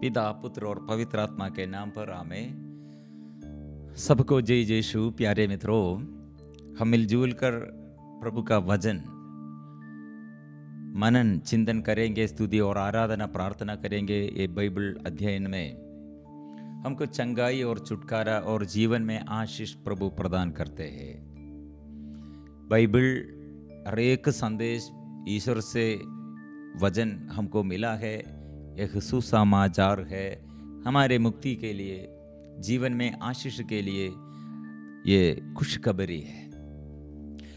पिता, पुत्र और पवित्र आत्मा के नाम पर आमेन। सबको जय यीशु। प्यारे मित्रों, हम मिलजुल कर प्रभु का वचन मनन चिंतन करेंगे, स्तुति और आराधना प्रार्थना करेंगे। ये बाइबल अध्ययन में हमको चंगाई और छुटकारा और जीवन में आशीष प्रभु प्रदान करते हैं। बाइबल हर एक संदेश ईश्वर से वचन हमको मिला है, एक सुसमाचार है हमारे मुक्ति के लिए, जीवन में आशीष के लिए ये खुशखबरी है।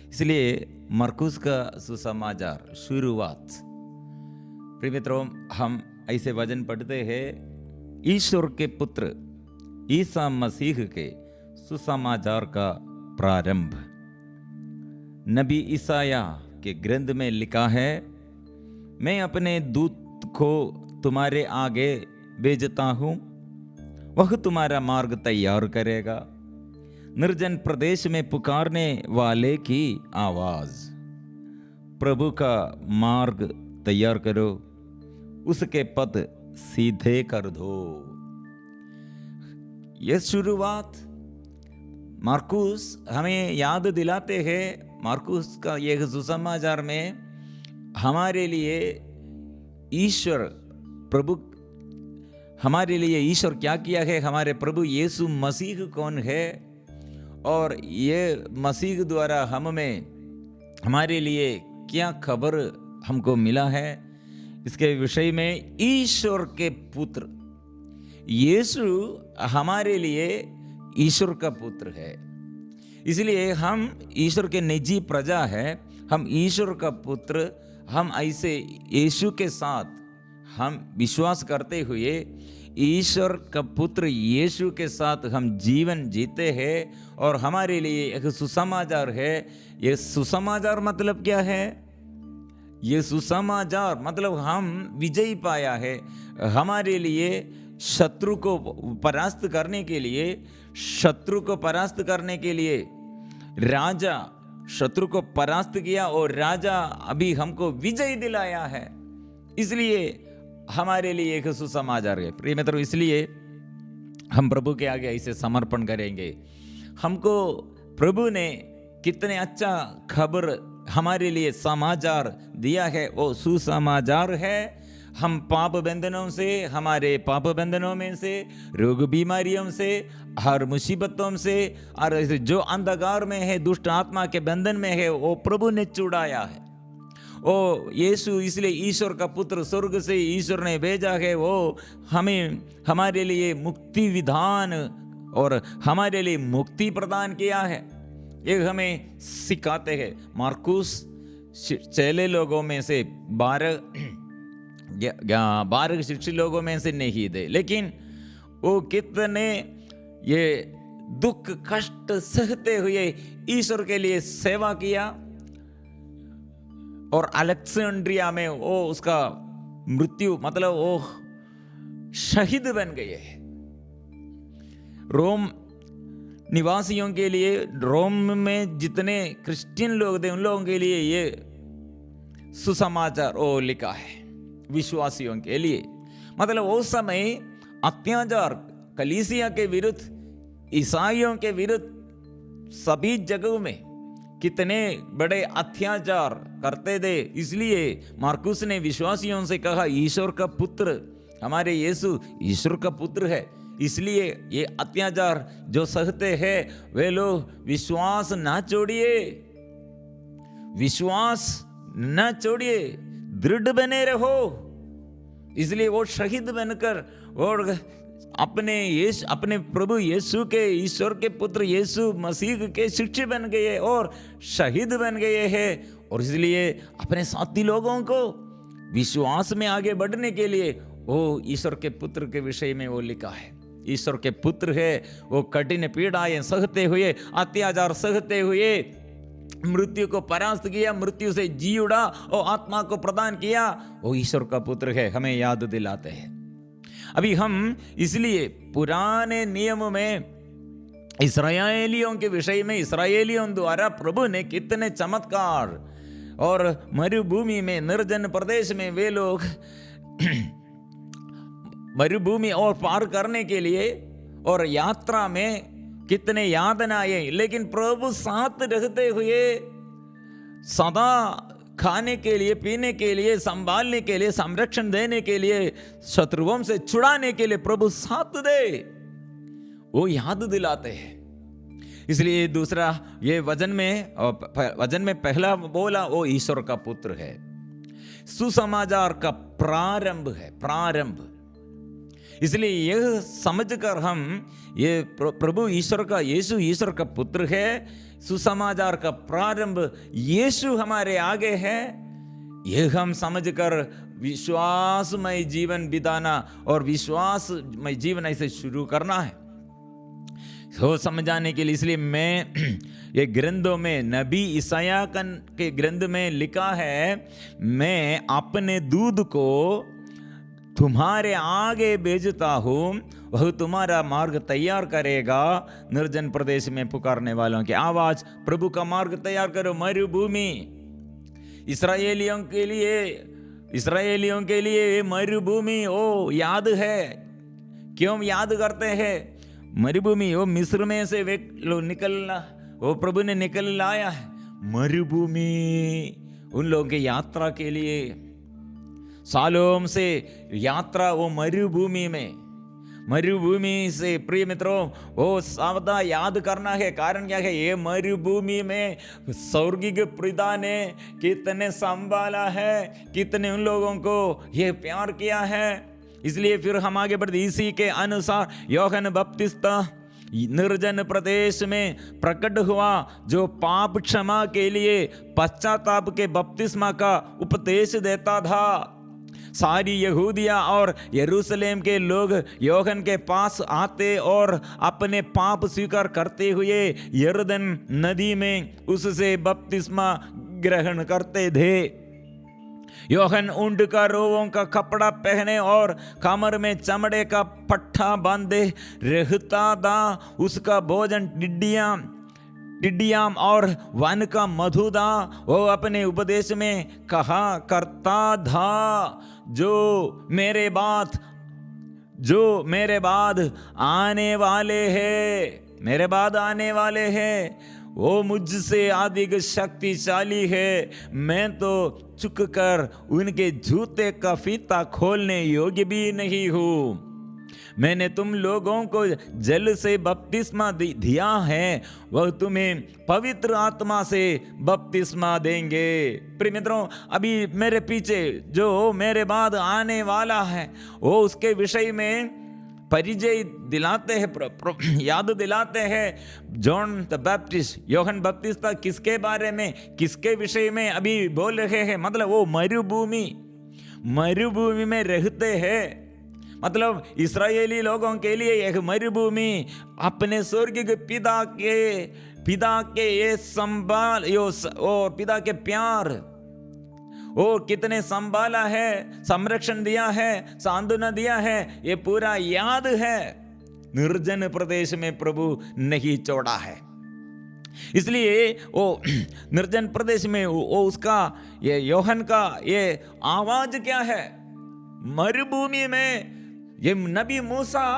इसलिए मरकुस का सुसमाचार शुरुआत। प्रिय मित्रों, हम ऐसे वचन पढ़ते हैं, ईश्वर के पुत्र ईसा मसीह के सुसमाचार का प्रारंभ। नबी ईसाया के ग्रंथ में लिखा है, मैं अपने दूत को तुम्हारे आगे भेजता हूँ, वह तुम्हारा मार्ग तैयार करेगा। निर्जन प्रदेश में पुकारने वाले की आवाज, प्रभु का मार्ग तैयार करो, उसके पथ सीधे कर दो। यह शुरुआत मरकुस हमें याद दिलाते हैं। मरकुस का यह सुसमाचार में हमारे लिए ईश्वर प्रभु, हमारे लिए ईश्वर क्या किया है, हमारे प्रभु यीशु मसीह कौन है, और ये मसीह द्वारा हम में हमारे लिए क्या खबर हमको मिला है, इसके विषय में ईश्वर के पुत्र यीशु हमारे लिए ईश्वर का पुत्र है। इसलिए हम ईश्वर के निजी प्रजा है, हम ईश्वर का पुत्र। हम ऐसे यीशु के साथ हम विश्वास करते हुए ईश्वर का पुत्र यीशु के साथ हम जीवन जीते हैं। और हमारे लिए एक सुसमाचार है। ये सुसमाचार मतलब क्या है? ये सुसमाचार मतलब हम विजय पाया है। हमारे लिए शत्रु को परास्त करने के लिए, शत्रु को परास्त करने के लिए राजा शत्रु को परास्त किया और राजा अभी हमको विजय दिलाया है। इसलिए हमारे लिए एक सुसमाचार है। प्रिय मित्रों, इसलिए हम प्रभु के आगे ऐसे समर्पण करेंगे। हमको प्रभु ने कितने अच्छा खबर हमारे लिए समाचार दिया है, वो सुसमाचार है। हम पाप बंधनों से, हमारे पाप बंधनों में से, रोग बीमारियों से, हर मुसीबतों से, और जो अंधकार में है, दुष्ट आत्मा के बंधन में है, वो प्रभु ने छुड़ाया है। ओ यीशु, इसलिए ईश्वर का पुत्र स्वर्ग से ईश्वर ने भेजा है। वो हमें हमारे लिए मुक्ति विधान और हमारे लिए मुक्ति प्रदान किया है। ये हमें सिखाते हैं। मरकुस चेले लोगों में से 12 शिक्षित लोगों में से नहीं थे, लेकिन वो कितने ये दुख कष्ट सहते हुए ईश्वर के लिए सेवा किया। और अलेक्जेंड्रिया में वो उसका मृत्यु, मतलब वो शहीद बन गए। रोम निवासियों के लिए, रोम में जितने क्रिश्चियन लोग थे उन लोगों के लिए ये सुसमाचार वो लिखा है, विश्वासियों के लिए। मतलब उस समय अत्याचार कलीसिया के विरुद्ध, ईसाइयों के विरुद्ध सभी जगहों में कितने बड़े अत्याचार करते थे। इसलिए मरकुस ने विश्वासियों से कहा, ईश्वर का पुत्र हमारे यीशु ईश्वर का पुत्र है। इसलिए ये अत्याचार जो सहते हैं वे लोग विश्वास ना छोड़िए, विश्वास ना छोड़िए, दृढ़ बने रहो। इसलिए वो शहीद बनकर और अपने प्रभु यीशु के, ईश्वर के पुत्र यीशु मसीह के शिष्य बन गए और शहीद बन गए हैं। और इसलिए अपने साथी लोगों को विश्वास में आगे बढ़ने के लिए वो ईश्वर के पुत्र के विषय में वो लिखा है। ईश्वर के पुत्र है, वो कठिन पीड़ाएं सहते हुए, अत्याचार सहते हुए मृत्यु को परास्त किया, मृत्यु से जी उड़ा और आत्मा को प्रदान किया। वो ईश्वर का पुत्र है, हमें याद दिलाते हैं। अभी हम इसलिए पुराने नियम में इस्राएलियों के विषय में, इस्राएलियों द्वारा प्रभु ने कितने चमत्कार, और मरुभूमि में, निर्जन प्रदेश में वे लोग मरुभूमि और पार करने के लिए और यात्रा में कितने यातनाएं, लेकिन प्रभु साथ रहते हुए सदा खाने के लिए, पीने के लिए, संभालने के लिए, संरक्षण देने के लिए, शत्रुओं से छुड़ाने के लिए प्रभु साथ दे, वो याद दिलाते हैं। इसलिए दूसरा ये वचन में पहला बोला वो ईश्वर का पुत्र है, सुसमाचार का प्रारंभ है, प्रारंभ। इसलिए यह समझकर हम ये प्रभु ईश्वर का, यीशु ईश्वर का पुत्र है, सुसमाचार का प्रारंभ यीशु हमारे आगे है, यह हम समझकर विश्वासमय जीवन बिताना और विश्वासमय जीवन ऐसे शुरू करना है तो समझाने के लिए। इसलिए मैं ये ग्रंथों में, नबी ईसाया के ग्रंथ में लिखा है, मैं अपने दूध को तुम्हारे आगे भेजता हूँ, वह तुम्हारा मार्ग तैयार करेगा, निर्जन प्रदेश में पुकारने वालों की आवाज, प्रभु का मार्ग तैयार करो। मरुभूमि इसराइलियों के लिए मरुभूमि वो याद है। क्यों याद करते हैं? मरुभूमि वो मिस्र में से वे लोग निकलना, वो प्रभु ने निकल लाया है। मरुभूमि उन लोगों की यात्रा के लिए, सालों से यात्रा वो मरुभूमि से, प्रिय मित्रों, वो सावधान याद करना है। कारण क्या है? ये मरुभूमि में स्वर्गिक पिता ने कितने संभाला है, कितने उन लोगों को ये प्यार किया है। इसलिए फिर हम आगे बढ़ते, इसी के अनुसार यूहन्ना बपतिस्ता निर्जन प्रदेश में प्रकट हुआ, जो पाप क्षमा के लिए पश्चाताप के बपतिस्मा का उपदेश देता था। सारी यहूदिया और यरूशलेम के लोग यूहन्ना के पास आते और अपने पाप स्वीकार करते हुए यरदन नदी में उससे बपतिस्मा ग्रहण करते थे। यूहन्ना ऊंट का रोवों का कपड़ा पहने और कमर में चमड़े का पट्टा बांधे रहता था। उसका भोजन टिड्डियां और वन का मधु था। वो अपने उपदेश में कहा करता था, जो मेरे बाद आने वाले हैं, वो मुझसे अधिक शक्तिशाली है। मैं तो झुक कर उनके जूते का फीता खोलने योग्य भी नहीं हूँ। मैंने तुम लोगों को जल से बपतिस्मा दिया है, वह तुम्हें पवित्र आत्मा से बपतिस्मा देंगे। प्रिय मित्रों, अभी मेरे पीछे जो मेरे बाद आने वाला है, वो उसके विषय में परिचय दिलाते हैं, याद दिलाते हैं। जॉन द बैप्टिस्ट, यूहन्ना बपतिस्ता किसके बारे में, किसके विषय में अभी बोल रहे हैं? मतलब वो मरुभूमि में रहते हैं। मतलब इस्राएली लोगों के लिए एक मरुभूमि अपने स्वर्गीय पिता के ये संभाल और पिता के प्यार, वो कितने संभाला है, संरक्षण दिया है, सांत्वना दिया है, ये पूरा याद है। निर्जन प्रदेश में प्रभु नहीं छोड़ा है। इसलिए वो निर्जन प्रदेश में वो उसका, ये यूहन्ना का ये आवाज क्या है? मरुभूमि में ये नबी मूसा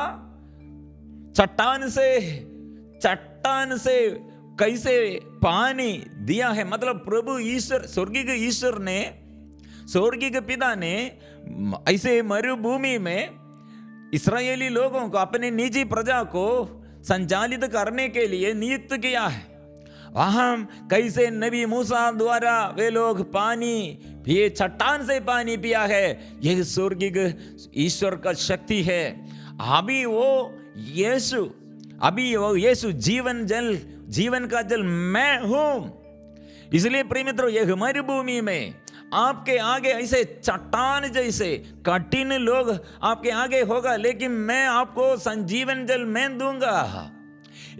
चट्टान से कैसे पानी दिया है। मतलब प्रभु ईश्वर, स्वर्गीय पिता ने ऐसे मरुभूमि में इस्राएली लोगों को, अपने निजी प्रजा को संचालित करने के लिए नियुक्त किया है। वहां कैसे नबी मूसा द्वारा वे लोग पानी, ये चट्टान से पानी पिया है, यह स्वर्गीय ईश्वर का शक्ति है। अभी वो यीशु जीवन का जल मैं हूं। इसलिए प्रिय मित्रों, यह मरुभूमि में आपके आगे ऐसे चट्टान जैसे कठिन लोग आपके आगे होगा, लेकिन मैं आपको संजीवन जल मैं दूंगा।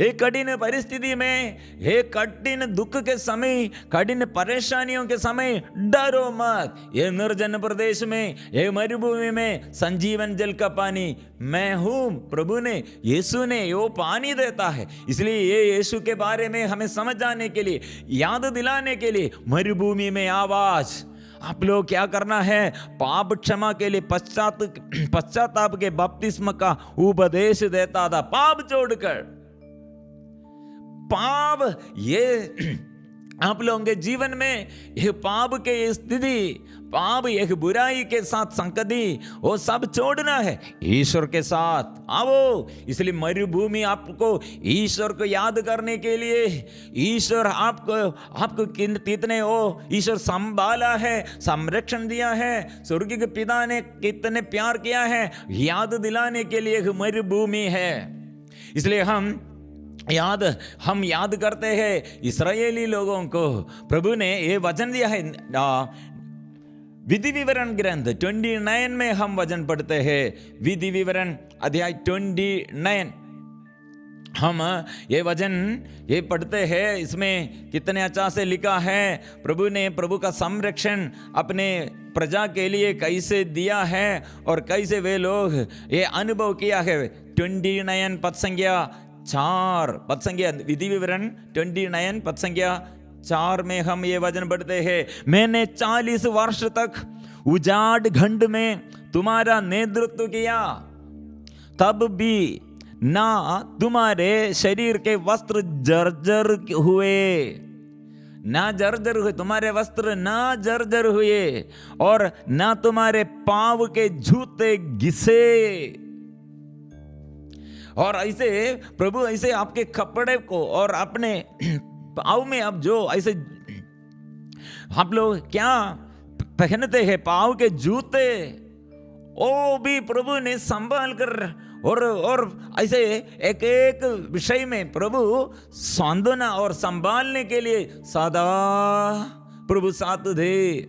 एक कठिन परिस्थिति में, एक कठिन दुख के समय, कठिन परेशानियों के समय डरो मत। ये निर्जन प्रदेश में, ये मरुभूमि में संजीवन जल का पानी मैं हूं। प्रभु ने, यीशु ने वो पानी देता है। इसलिए ये यीशु के बारे में हमें समझ आने के लिए, याद दिलाने के लिए मरुभूमि में आवाज, आप लोग क्या करना है, पाप क्षमा के लिए पश्चाताप के बपतिस्म का उपदेश देता था। पाप छोड़कर, पाप ये आप लोगों के जीवन में ये पाप के स्थिति, पाप एक बुराई के साथ संगति, वो सब छोड़ना है, ईश्वर के साथ आओ। इसलिए मरुभूमि आपको ईश्वर को याद करने के लिए, ईश्वर आपको कितने वो ईश्वर संभाला है, संरक्षण दिया है, स्वर्ग के पिता ने कितने प्यार किया है, याद दिलाने के लिए एक मरुभूमि है। इसलिए हम याद करते हैं इस्राएली लोगों को। प्रभु ने ये वचन दिया है, विधि विवरण ग्रंथ 29 में हम वचन पढ़ते हैं, विधि विवरण अध्याय 29 हम ये वचन ये पढ़ते हैं। इसमें कितने अच्छा से लिखा है, प्रभु ने प्रभु का संरक्षण अपने प्रजा के लिए कैसे दिया है और कैसे वे लोग ये अनुभव किया है। 29 पद संख्या 4, विधि विवरण 29 पद संख्या 4 में हम ये वचन पढ़ते हैं, मैंने 40 वर्ष तक उजाड़ खंड में तुम्हारा नेतृत्व किया, तब भी ना तुम्हारे शरीर के वस्त्र जर्जर हुए, ना जर्जर हुए, तुम्हारे वस्त्र ना जर्जर हुए, और ना तुम्हारे पांव के जूते घिसे। और ऐसे प्रभु ऐसे आपके कपड़े को और अपने पाँव में अब जो ऐसे आप लोग क्या पहनते हैं, पाँव के जूते, वो भी प्रभु ने संभाल कर और ऐसे एक एक विषय में प्रभु सांत्वना और संभालने के लिए सदा प्रभु साथ थे।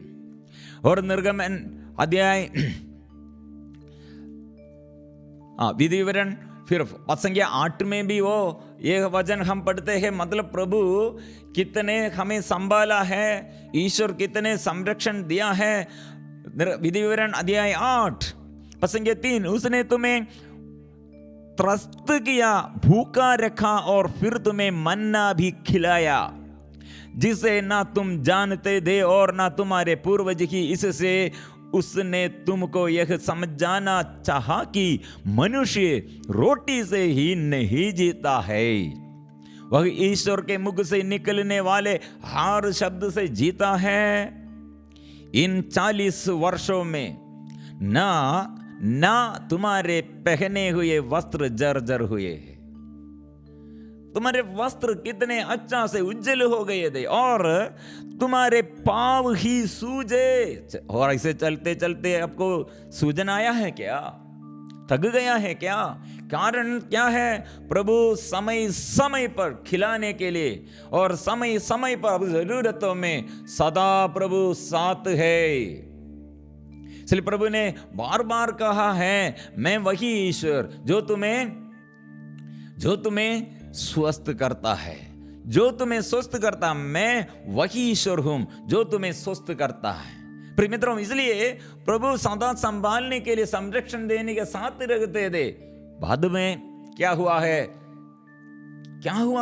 और निर्गमन अध्याय विधि विवरण फिर पद संख्या 8 में भी वो ये वचन हम पढ़ते हैं, मतलब प्रभु कितने हमें संभाला है, ईश्वर कितने संरक्षण दिया है। विधि विवरण अध्याय 8 पद संख्या 3, उसने तुम्हें त्रस्त किया, भूखा रखा और फिर तुम्हें मन्ना भी खिलाया, जिसे ना तुम जानते थे और ना तुम्हारे पूर्वज की, इससे उसने तुमको यह समझाना चाहा कि मनुष्य रोटी से ही नहीं जीता है, वह ईश्वर के मुख से निकलने वाले हर शब्द से जीता है। इन 40 वर्षों में ना तुम्हारे पहने हुए वस्त्र जर्जर हुए हैं, तुम्हारे वस्त्र कितने अच्छा से उज्जवल हो गए थे, और तुम्हारे पांव ही सूजे। और ऐसे चलते चलते आपको सूजन आया है क्या, थक गया है क्या? कारण क्या है? प्रभु समय समय पर खिलाने के लिए और समय समय पर अब जरूरतों में सदा प्रभु साथ है। इसलिए प्रभु ने बार बार कहा है, मैं वही ईश्वर जो तुम्हें स्वस्थ करता है, जो तुम्हें स्वस्थ करता, मैं वही ईश्वर हूं जो तुम्हें स्वस्थ करता है। प्रिय मित्रों, इसलिए प्रभु सदा संभालने के लिए, संरक्षण देने के साथ रखते थे। बाद में क्या हुआ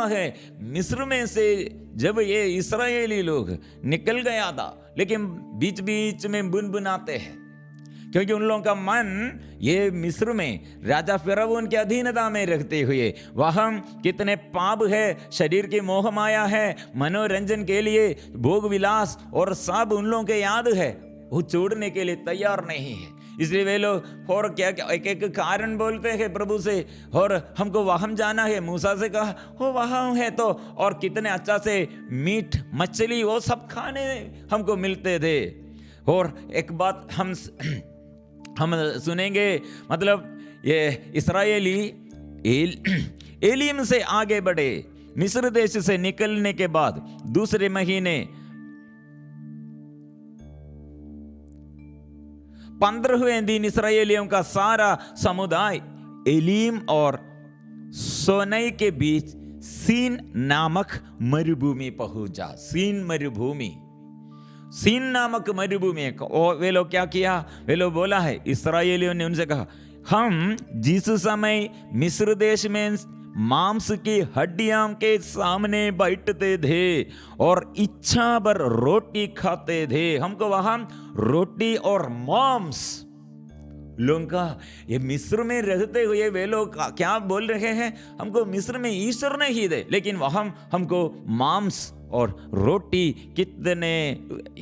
है? मिस्र में से जब ये इस्राएली लोग निकल गया था, लेकिन बीच बीच में बुनबुनाते हैं, क्योंकि उन लोगों का मन ये मिस्र में राजा फिरौन के अधीनता में रखते हुए वहाँ कितने पाप है, शरीर की मोह माया है, मनोरंजन के लिए भोग विलास और सब उन लोगों के याद है, वो छोड़ने के लिए तैयार नहीं है। इसलिए वे लोग और क्या एक एक कारण बोलते हैं प्रभु से, और हमको वहाँ जाना है। मूसा से कहा वो वहाँ है तो, और कितने अच्छा से मीट मछली वो सब खाने हमको मिलते थे। और एक बात हम सुनेंगे, मतलब ये इस्राएली एलीम से आगे बढ़े, मिस्र देश से निकलने के बाद दूसरे महीने 15वें दिन इस्राएलियों का सारा समुदाय एलीम और सोनै के बीच सीन नामक मरुभूमि पहुंचा। सीन नामक मरुभूमि। वे लोग क्या किया? वे लोग बोला है, इस्राएलियों ने उनसे कहा, हम जिस समय मिस्र देश में मांस की हड्डियां के सामने बैठते थे और इच्छा भर रोटी खाते थे। हमको वहां रोटी और मांस, लोगों का ये मिस्र में रहते हुए वे लोग क्या बोल रहे हैं, हमको मिस्र में ईश्वर नहीं दे, लेकिन वहां हमको मांस और रोटी कितने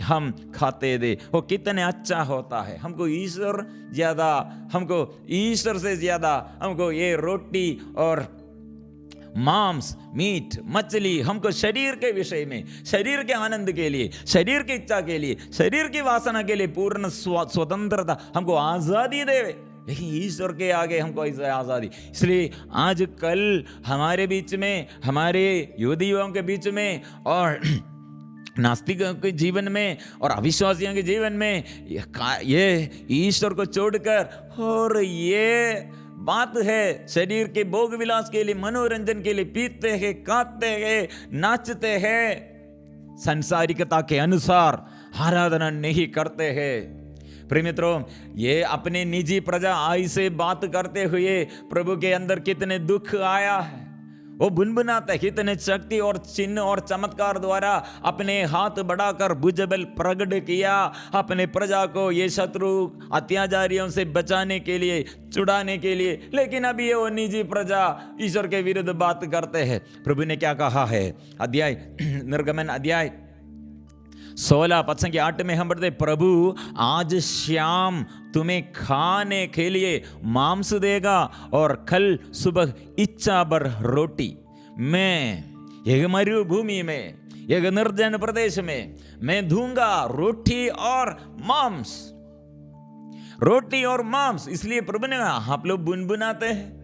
हम खाते थे, वो कितने अच्छा होता है। हमको ईश्वर ज्यादा, हमको ईश्वर से ज्यादा हमको ये रोटी और मांस, मीट, मछली, हमको शरीर के विषय में, शरीर के आनंद के लिए, शरीर की इच्छा के लिए, शरीर की वासना के लिए पूर्ण स्वतंत्रता, हमको आजादी देवे। लेकिन ईश्वर के आगे हमको ऐसे आजादी। इसलिए आज कल हमारे बीच में, हमारे यहूदियों के बीच में और नास्तिकों के जीवन में और अविश्वासियों के जीवन में ये ईश्वर को छोड़कर और ये बात है शरीर के भोग विलास के लिए, मनोरंजन के लिए पीते हैं, खाते हैं, नाचते हैं, संसारिकता के अनुसार आराधना नहीं करते हैं। प्रिय मित्रों, ये अपने निजी प्रजा आई से बात करते हुए प्रभु के अंदर कितने दुख आया है। वो बुनबुनाते कितने शक्ति और चिन्ह और चमत्कार द्वारा अपने हाथ बढ़ाकर भुजबल प्रकट किया अपने प्रजा को ये शत्रु अत्याचारियों से बचाने के लिए, छुड़ाने के लिए। लेकिन अभी ये वो निजी प्रजा ईश्वर के विरुद्ध बात करते हैं। प्रभु ने क्या कहा है, अध्याय निर्गमन अध्याय 16 पद संख्या 8 में हम पढ़ते, प्रभु आज शाम तुम्हें खाने के लिए मांस देगा और कल सुबह इच्छा भर रोटी। मैं एक मरुभूमि में, एक निर्जन प्रदेश में मैं दूंगा रोटी और मांस, रोटी और मांस। इसलिए प्रभु ने कहा आप लोग बुनबुनाते हैं,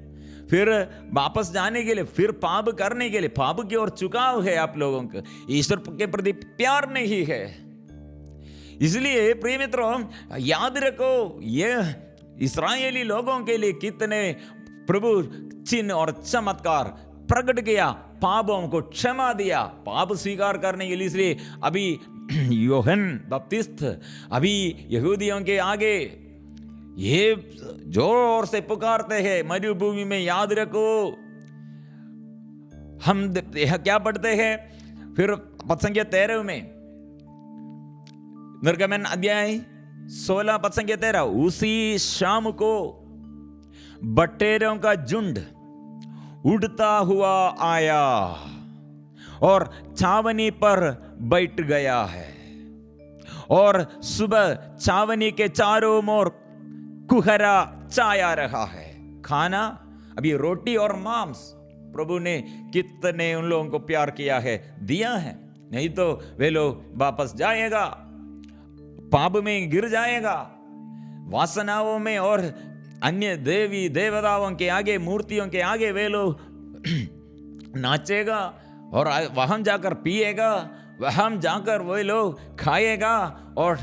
फिर वापस जाने के लिए, फिर पाप करने के लिए, पाप की ओर झुकाव है आप लोगों का, ईश्वर के प्रति प्यार नहीं है। इसलिए प्रिय मित्रों, याद रखो ये इस्राएली लोगों के लिए कितने प्रभु चिन्ह और चमत्कार प्रकट किया, पापों को क्षमा दिया, पाप स्वीकार करने के लिए। इसलिए अभी यूहन्ना बपतिस्थ अभी यहूदियों के आगे ये जोर से पुकारते हैं मरुभूमि में, याद रखो। हम क्या पढ़ते हैं फिर पद संख्या 13 में, निर्गमन अध्याय 16 पद संख्या 13, उसी शाम को बटेरों का झुंड उड़ता हुआ आया और छावनी पर बैठ गया है, और सुबह छावनी के चारों ओर कुहरा छाया रहा है। खाना अभी रोटी और मांस, प्रभु ने कितने उन लोगों को प्यार किया है, दिया है। नहीं तो वे लोग वापस जाएगा, पाप में गिर जाएगा, वासनाओं में और अन्य देवी देवताओं के आगे, मूर्तियों के आगे वे लोग नाचेगा और वहां जाकर पिएगा, वहां जाकर वे लोग खाएगा और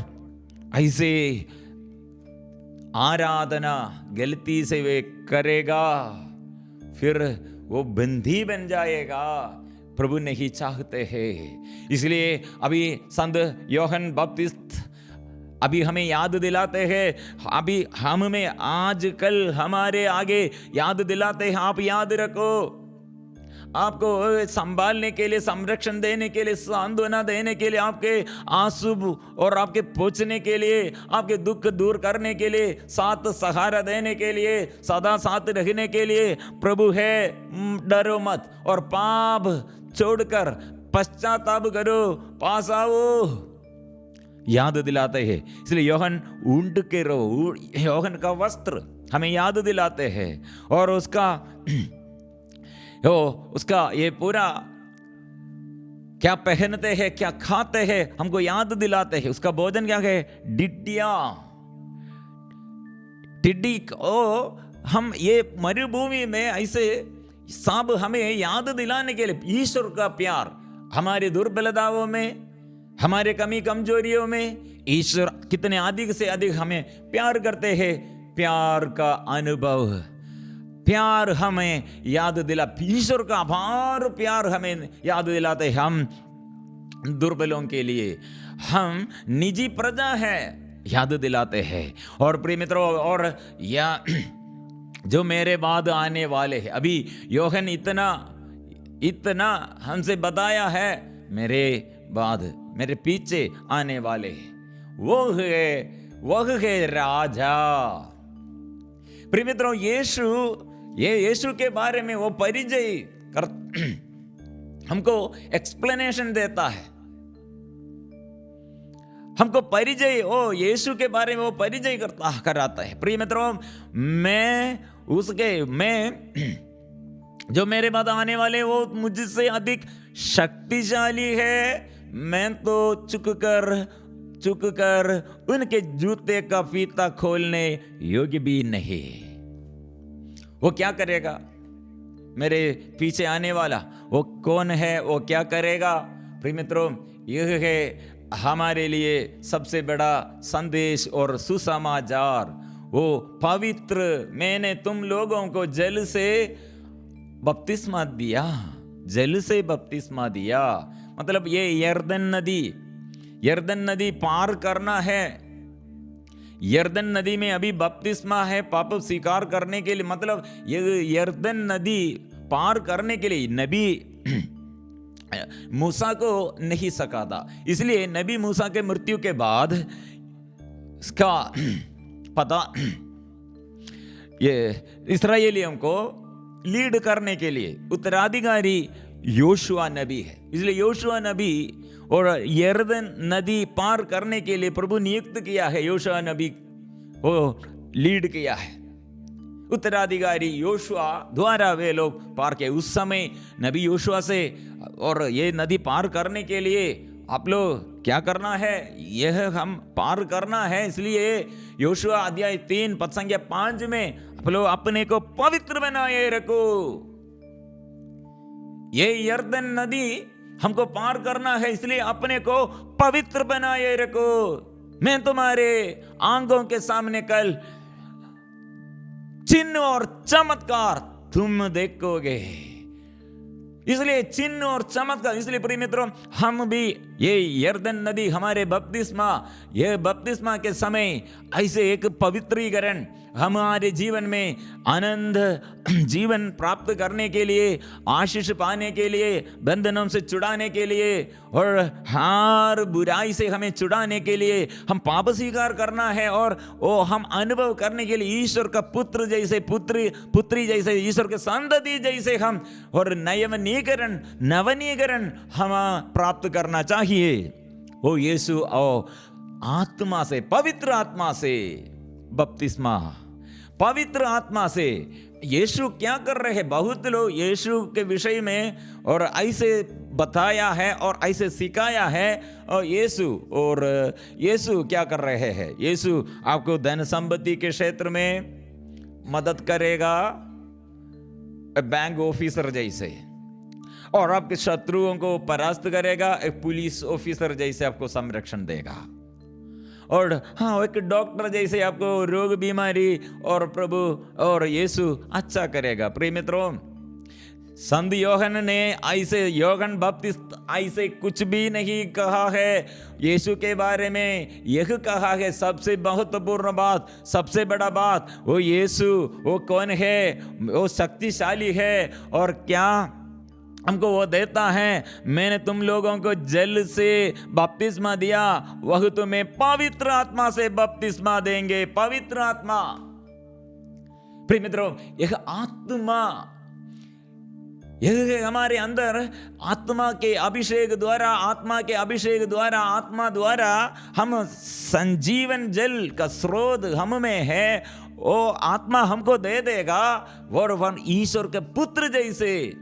ऐसे आराधना गलती से वे करेगा, फिर वो बंदी बन जाएगा। प्रभु नहीं चाहते हैं। इसलिए अभी संत यूहन्ना बपतिस्थ अभी हमें याद दिलाते हैं, अभी हम में आज कल हमारे आगे याद दिलाते हैं, आप याद रखो, आपको संभालने के लिए, संरक्षण देने के लिए, सांत्वना देने के लिए, आपके आंसू और आपके पोंछने के लिए, आपके दुख दूर करने के लिए, साथ सहारा देने के लिए, सदा साथ रहने के लिए प्रभु है। डरो मत और पाप छोड़कर पश्चाताप करो, पास आओ, याद दिलाते हैं। इसलिए यूहन्ना ऊंट के रहो, यूहन्ना का वस्त्र हमें याद दिलाते हैं, और उसका ये पूरा क्या पहनते हैं, क्या खाते हैं, हमको याद दिलाते हैं। उसका भोजन क्या है, टिड्डी को हम ये मरुभूमि में ऐसे सब हमें याद दिलाने के लिए ईश्वर का प्यार, हमारे दुर्बलताओं में, हमारे कमी कमजोरियों में ईश्वर कितने अधिक से अधिक हमें प्यार करते हैं। प्यार का अनुभव, प्यार हमें याद दिला, ईश्वर का अपार प्यार हमें याद दिलाते हैं। हम दुर्बलों के लिए, हम निजी प्रजा है, याद दिलाते हैं। और प्रिय मित्रों, और या जो मेरे बाद आने वाले हैं। अभी योहन इतना हमसे बताया है, मेरे बाद, मेरे पीछे आने वाले हैं, वह है राजा। प्रिय मित्रों, यीशु के बारे में वो परिचय हमको एक्सप्लेनेशन देता है, हमको परिचय, यीशु के बारे में वो परिचय कराता है। प्रिय मित्रों, मैं जो मेरे बाद आने वाले वो मुझसे अधिक शक्तिशाली है। मैं तो चुक कर उनके जूते का फीता खोलने योग्य भी नहीं। वो क्या करेगा? मेरे पीछे आने वाला वो कौन है? वो क्या करेगा? प्रिय मित्रों, यह है हमारे लिए सबसे बड़ा संदेश और सुसमाचार। वो पवित्र, मैंने तुम लोगों को जल से बपतिस्मा दिया, जल से बपतिस्मा दिया। मतलब ये यरदन नदी पार करना है। यरदन नदी में अभी बपतिस्मा है पाप स्वीकार करने के लिए। मतलब ये यरदन नदी पार करने के लिए नबी मूसा को नहीं सका था, इसलिए नबी मूसा के मृत्यु के बाद इसका पता ये इस्राएलियों को लीड करने के लिए उत्तराधिकारी योशुआ नबी है। इसलिए योशुआ नबी और यरदन नदी पार करने के लिए प्रभु नियुक्त किया है। योशुआ नबी को लीड किया है। उत्तराधिकारी योशुआ द्वारा वे लोग पार के। उस समय नबी योशुआ से, और ये नदी पार करने के लिए आप लोग क्या करना है, यह हम पार करना है। इसलिए योशुआ अध्याय 3 पद संख्या 5 में आप लोग अपने को पवित्र बनाए रखो। ये यरदन नदी हमको पार करना है, इसलिए अपने को पवित्र बनाए रखो। मैं तुम्हारे आंखों के सामने कल चिन्ह और चमत्कार तुम देखोगे। इसलिए चिन्ह और चमत्कार, इसलिए प्रिय मित्रों, हम भी ये यरदन नदी हमारे बपतिस्मा के समय ऐसे एक पवित्रीकरण हमारे जीवन में आनंद जीवन प्राप्त करने के लिए, आशीष पाने के लिए, बंधनों से छुड़ाने के लिए और हर बुराई से हमें छुड़ाने के लिए हम पाप स्वीकार करना है। और वो हम अनुभव करने के लिए ईश्वर का पुत्र जैसे, पुत्री जैसे, ईश्वर के संतति जैसे हम और नवनीकरण हम प्राप्त करना चाहिए। वो यीशु और आत्मा से, पवित्र आत्मा से बपतिस्मा, पवित्र आत्मा से। यीशु क्या कर रहे हैं? बहुत लोग यीशु के विषय में और ऐसे बताया है और ऐसे सिखाया है। और यीशु क्या कर रहे हैं? यीशु आपको धन संपत्ति के क्षेत्र में मदद करेगा, बैंक ऑफिसर जैसे, और आपके शत्रुओं को परास्त करेगा, एक पुलिस ऑफिसर जैसे आपको संरक्षण देगा। और हाँ, एक डॉक्टर जैसे आपको रोग बीमारी और प्रभु और यीशु अच्छा करेगा। प्रिय मित्रों, संत योहन ने ऐसे, योहन बपतिस्त ऐसे कुछ भी नहीं कहा है यीशु के बारे में। यह कहा है सबसे महत्वपूर्ण बात, सबसे बड़ा बात, वो यीशु वो कौन है? वो शक्तिशाली है और क्या हमको वो देता है। मैंने तुम लोगों को जल से बपतिस्मा दिया, वह तुम्हें पवित्र आत्मा से बपतिस्मा देंगे। पवित्र आत्मा, प्रिय मित्रों, यह आत्मा, यह हमारे अंदर आत्मा के अभिषेक द्वारा, आत्मा द्वारा हम संजीवन जल का स्रोत हम में है। वो आत्मा हमको दे देगा और हम ईश्वर के पुत्र जैसे,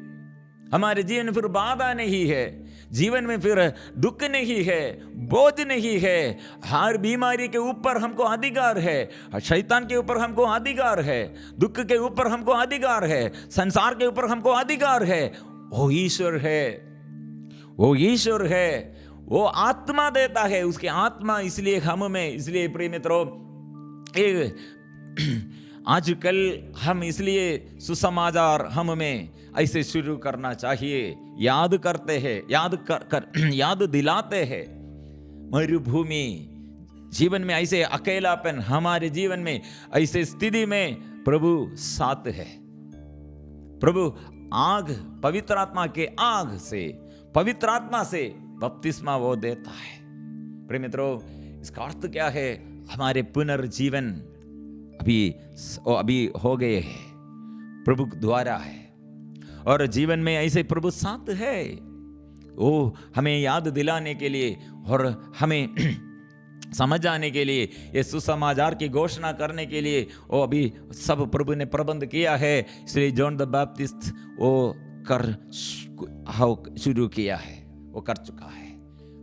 हमारे जीवन में फिर बाधा नहीं है, जीवन में फिर दुख नहीं है, बोझ नहीं है। हर बीमारी के ऊपर हमको अधिकार है, शैतान के ऊपर हमको अधिकार है, दुख के ऊपर हमको अधिकार है, संसार के ऊपर हमको अधिकार है। वो ईश्वर है, वो ईश्वर है, वो आत्मा देता है, उसके आत्मा इसलिए हम में। इसलिए प्रिय मित्रों, आजकल हम इसलिए सुसमाचार हम में ऐसे शुरू करना चाहिए। याद करते हैं, याद दिलाते हैं। मरुभूमि जीवन में ऐसे अकेलापन, हमारे जीवन में ऐसे स्थिति में प्रभु साथ है। प्रभु आग, पवित्र आत्मा के आग से, पवित्र आत्मा से बपतिस्मा वो देता है। प्रिय मित्रों, इसका अर्थ क्या है? हमारे पुनर्जीवन अभी हो गए हैं, प्रभु द्वारा है। और जीवन में ऐसे प्रभु साथ है, वो हमें याद दिलाने के लिए और हमें समझ आने के लिए, ये सुसमाचार की घोषणा करने के लिए वो अभी सब प्रभु ने प्रबंध किया है। इसलिए जॉन द बैप्टिस्ट वो शुरू किया है, वो कर चुका है।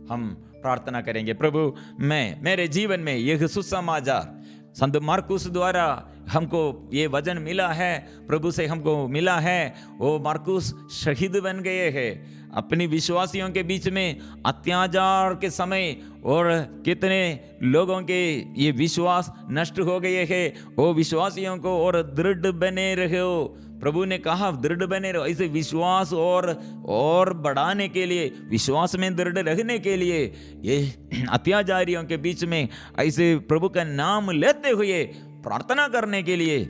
हम प्रार्थना करेंगे, प्रभु मेरे जीवन में यह सुसमाचार संत मार्कुस द्वारा हमको ये वचन मिला है, प्रभु से हमको मिला है। वो मार्कुस शहीद बन गए हैं अपनी विश्वासियों के बीच में अत्याचार के समय, और कितने लोगों के ये विश्वास नष्ट हो गए हैं। वो विश्वासियों को और दृढ़ बने रहो, प्रभु ने कहा दृढ़ बने रहो। ऐसे विश्वास और बढ़ाने के लिए, विश्वास में दृढ़ रहने के लिए, ये अत्याचारियों के बीच में ऐसे प्रभु का नाम लेते हुए प्रार्थना करने के लिए,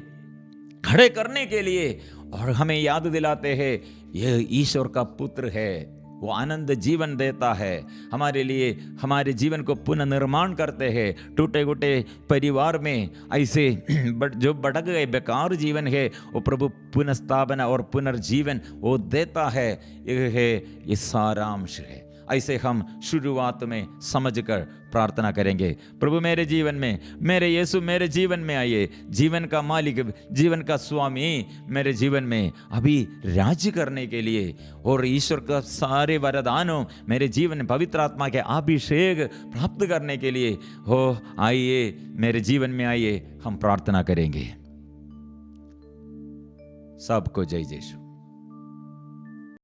खड़े करने के लिए, और हमें याद दिलाते हैं यह ईश्वर का पुत्र है, वो आनंद जीवन देता है हमारे लिए, हमारे जीवन को पुनर्निर्माण करते हैं। टूटे फूटे परिवार में ऐसे जो भटक गए बेकार जीवन है, वो प्रभु पुनर्स्थापना और पुनर्जीवन वो देता है। यह है ये सारांश है। ऐसे हम शुरुआत में समझकर प्रार्थना करेंगे, प्रभु मेरे जीवन में, मेरे यीशु मेरे जीवन में आइए, जीवन का मालिक, जीवन का स्वामी मेरे जीवन में अभी राज्य करने के लिए, और ईश्वर का सारे वरदानों मेरे जीवन में पवित्र आत्मा के अभिषेक प्राप्त करने के लिए हो आइए, मेरे जीवन में आइए। हम प्रार्थना करेंगे। सबको जय यीशु।